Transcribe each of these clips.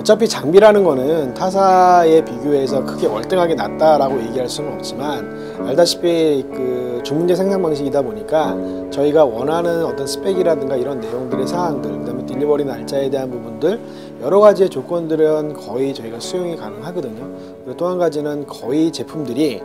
어차피 장비라는 거는 타사에 비교해서 크게 월등하게 낮다라고 얘기할 수는 없지만, 알다시피 그 주문제 생산 방식이다 보니까 저희가 원하는 어떤 스펙이라든가 이런 내용들의 사항들, 그 다음에 딜리버리 날짜에 대한 부분들, 여러 가지의 조건들은 거의 저희가 수용이 가능하거든요. 그리고 또 한 가지는 거의 제품들이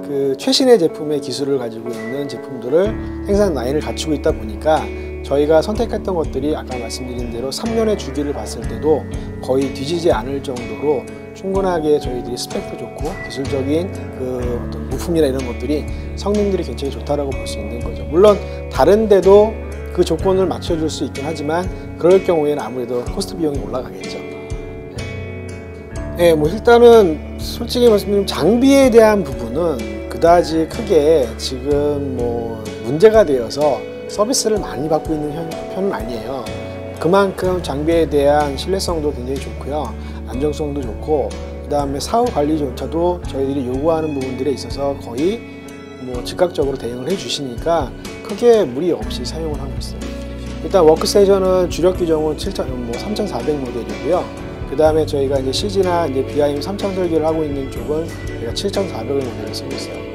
그 최신의 제품의 기술을 가지고 있는 제품들을 생산 라인을 갖추고 있다 보니까 저희가 선택했던 것들이 아까 말씀드린 대로 3년의 주기를 봤을 때도 거의 뒤지지 않을 정도로 충분하게 저희들이 스펙도 좋고 기술적인 그 어떤 부품이나 이런 것들이 성능들이 굉장히 좋다라고 볼 수 있는 거죠. 물론 다른 데도 그 조건을 맞춰줄 수 있긴 하지만 그럴 경우에는 아무래도 코스트 비용이 올라가겠죠. 네, 뭐 일단은 솔직히 말씀드리면 장비에 대한 부분은 그다지 크게 지금 뭐 문제가 되어서 서비스를 많이 받고 있는 편은 아니에요. 그만큼 장비에 대한 신뢰성도 굉장히 좋고요, 안정성도 좋고, 그 다음에 사후 관리조차도 저희들이 요구하는 부분들에 있어서 거의 뭐 즉각적으로 대응을 해주시니까 크게 무리 없이 사용을 하고 있어요. 일단 워크스테이션은 주력 규정은 3400 모델이고요. 그 다음에 저희가 이제 CG나 이제 BIM 3000 설계를 하고 있는 쪽은 저희가 7400 모델을 쓰고 있어요.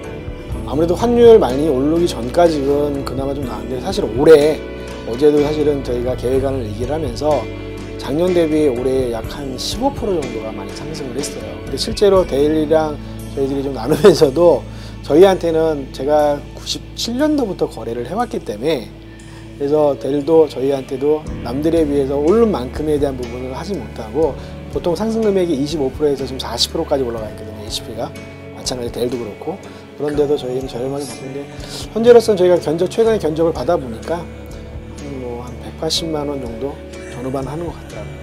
아무래도 환율 많이 오르기 전까지는 그나마 좀 나은데, 사실 올해 어제도 사실은 저희가 계획안을 얘기를 하면서 작년 대비 올해 약 한 15% 정도가 많이 상승을 했어요. 근데 실제로 데일리랑 저희들이 좀 나누면서도 저희한테는 제가 97년도부터 거래를 해왔기 때문에, 그래서 데일도 저희한테도 남들에 비해서 오른 만큼에 대한 부분을 하지 못하고 보통 상승 금액이 25%에서 지금 40%까지 올라가 있거든요. HP가 마찬가지 데일도 그렇고. 그런데도 저희는 저렴하게 받는데, 현재로서는 저희가 최근에 견적을 받아 보니까 뭐 한 180만 원 정도 전후반 하는 것 같더라고요.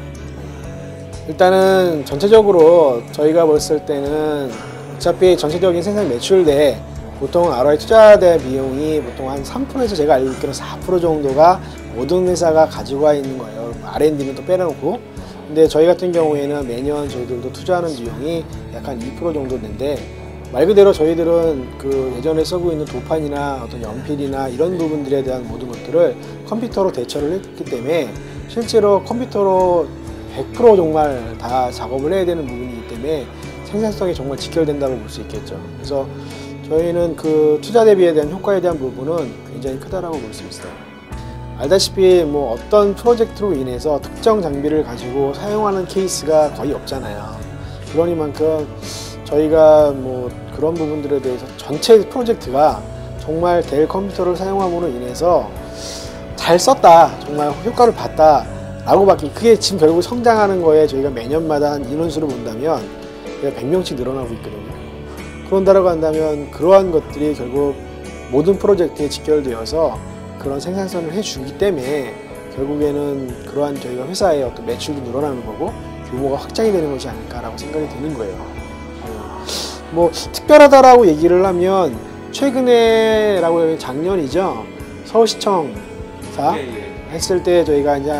일단은 전체적으로 저희가 봤을 때는 어차피 전체적인 생산 매출대 보통 ROI 투자대 비용이 보통 한 3%에서 제가 알고 있기로는 4% 정도가 모든 회사가 가지고 와 있는 거예요. R&D는 또 빼놓고. 근데 저희 같은 경우에는 매년 저희들도 투자하는 비용이 약 한 2% 정도 되는데, 말 그대로 저희들은 그 예전에 쓰고 있는 도판이나 어떤 연필이나 이런 부분들에 대한 모든 것들을 컴퓨터로 대처를 했기 때문에 실제로 컴퓨터로 100% 정말 다 작업을 해야 되는 부분이기 때문에 생산성이 정말 직결된다고 볼 수 있겠죠. 그래서 저희는 그 투자 대비에 대한 효과에 대한 부분은 굉장히 크다라고 볼 수 있어요. 알다시피 뭐 어떤 프로젝트로 인해서 특정 장비를 가지고 사용하는 케이스가 거의 없잖아요. 그러니만큼 저희가 뭐 그런 부분들에 대해서 전체 프로젝트가 정말 델 컴퓨터를 사용함으로 인해서 잘 썼다, 정말 효과를 봤다 라고 밖에, 그게 지금 결국 성장하는 거에 저희가 매년마다 한 인원수를 본다면 100명씩 늘어나고 있거든요. 그런다라고 한다면 그러한 것들이 결국 모든 프로젝트에 직결되어서 그런 생산성을 해주기 때문에 결국에는 그러한 저희가 회사의 어떤 매출도 늘어나는 거고 규모가 확장이 되는 것이 아닐까라고 생각이 드는 거예요. 뭐 특별하다라고 얘기를 하면 최근에라고 하면 작년이죠. 서울시청사 했을 때 저희가 이제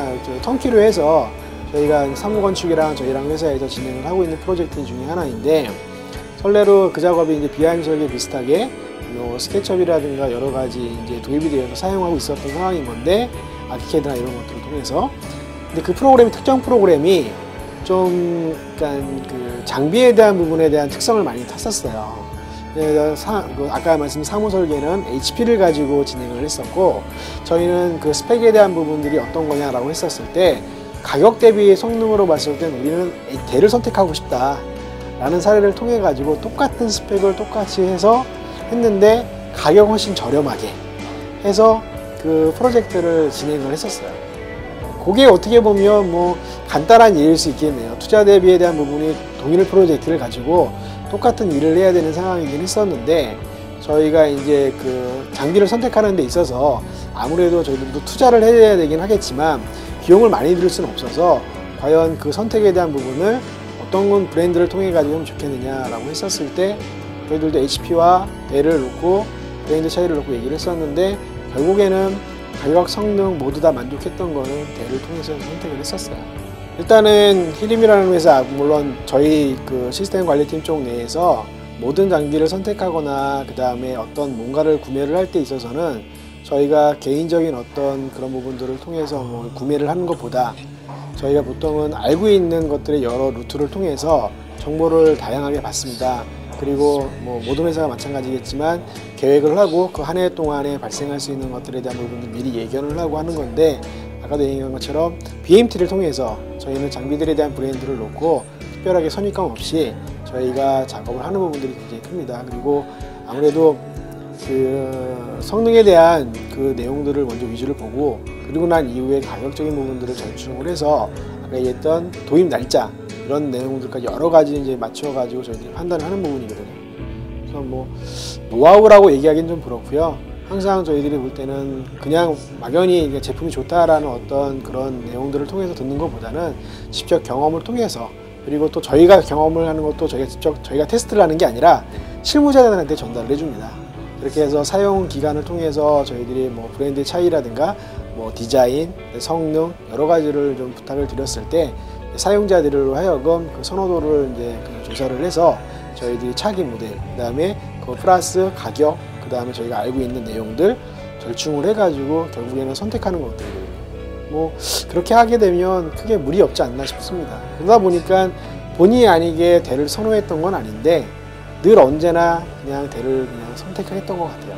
턴키로 해서 저희가 사무건축이랑 저희랑 회사에서 진행을 하고 있는 프로젝트 중에 하나인데, 설레로 그 작업이 이제 BIM 설계 비슷하게 뭐 스케치업이라든가 여러 가지 이제 도입이 되어서 사용하고 있었던 상황인 건데, 아키캐드나 이런 것들을 통해서. 근데 그 프로그램이, 특정 프로그램이 좀 약간 그 장비에 대한 부분에 대한 특성을 많이 탔었어요. 아까 말씀드린 사무 설계는 HP를 가지고 진행을 했었고, 저희는 그 스펙에 대한 부분들이 어떤 거냐라고 했었을 때 가격 대비 성능으로 봤을 때 우리는 델을 선택하고 싶다 라는 사례를 통해 가지고 똑같은 스펙을 똑같이 해서 했는데 가격 훨씬 저렴하게 해서 그 프로젝트를 진행을 했었어요. 그게 어떻게 보면 뭐 간단한 일일 수 있겠네요. 투자 대비에 대한 부분이 동일 프로젝트를 가지고 똑같은 일을 해야 되는 상황이긴 했었는데, 저희가 이제 그 장비를 선택하는 데 있어서 아무래도 저희들도 투자를 해야 되긴 하겠지만 비용을 많이 들일 수는 없어서 과연 그 선택에 대한 부분을 어떤 브랜드를 통해 가지고 하면 좋겠느냐라고 했었을 때 저희들도 HP와 델을 놓고 브랜드 차이를 놓고 얘기를 했었는데, 결국에는 가격, 성능 모두 다 만족했던 거는 델을 통해서 선택을 했었어요. 일단은 히림이라는 회사, 물론 저희 그 시스템 관리팀 쪽 내에서 모든 장비를 선택하거나 그 다음에 어떤 뭔가를 구매를 할 때 있어서는 저희가 개인적인 어떤 그런 부분들을 통해서 뭐 구매를 하는 것보다 저희가 보통은 알고 있는 것들의 여러 루트를 통해서 정보를 다양하게 받습니다. 그리고 뭐 모든 회사가 마찬가지겠지만 계획을 하고 그 한 해 동안에 발생할 수 있는 것들에 대한 부분을 미리 예견을 하고 하는 건데, 아까도 얘기한 것처럼 BMT를 통해서 저희는 장비들에 대한 브랜드를 놓고 특별하게 선입감 없이 저희가 작업을 하는 부분들이 굉장히 큽니다. 그리고 아무래도 그 성능에 대한 그 내용들을 먼저 위주를 보고, 그리고 난 이후에 가격적인 부분들을 절충을 해서 아까 얘기했던 도입 날짜 이런 내용들까지 여러 가지 이제 맞춰가지고 저희들이 판단을 하는 부분이거든요. 그래서 뭐 노하우라고 얘기하기는 좀 그렇고요. 항상 저희들이 볼 때는 그냥 막연히 제품이 좋다라는 어떤 그런 내용들을 통해서 듣는 것보다는 직접 경험을 통해서, 그리고 또 저희가 경험을 하는 것도 저희가 테스트를 하는 게 아니라 실무자들한테 전달을 해줍니다. 그렇게 해서 사용 기간을 통해서 저희들이 뭐 브랜드의 차이라든가 뭐 디자인, 성능 여러 가지를 좀 부탁을 드렸을 때 사용자들로 하여금 그 선호도를 이제 조사를 해서 저희들이 차기 모델, 그 다음에 그 플러스 가격, 그 다음에 저희가 알고 있는 내용들 절충을 해가지고 결국에는 선택하는 것들이거든요. 뭐 그렇게 하게 되면 크게 무리 없지 않나 싶습니다. 그러다 보니까 본의 아니게 대를 선호했던 건 아닌데 늘 언제나 그냥 대를 그냥 선택했던 것 같아요.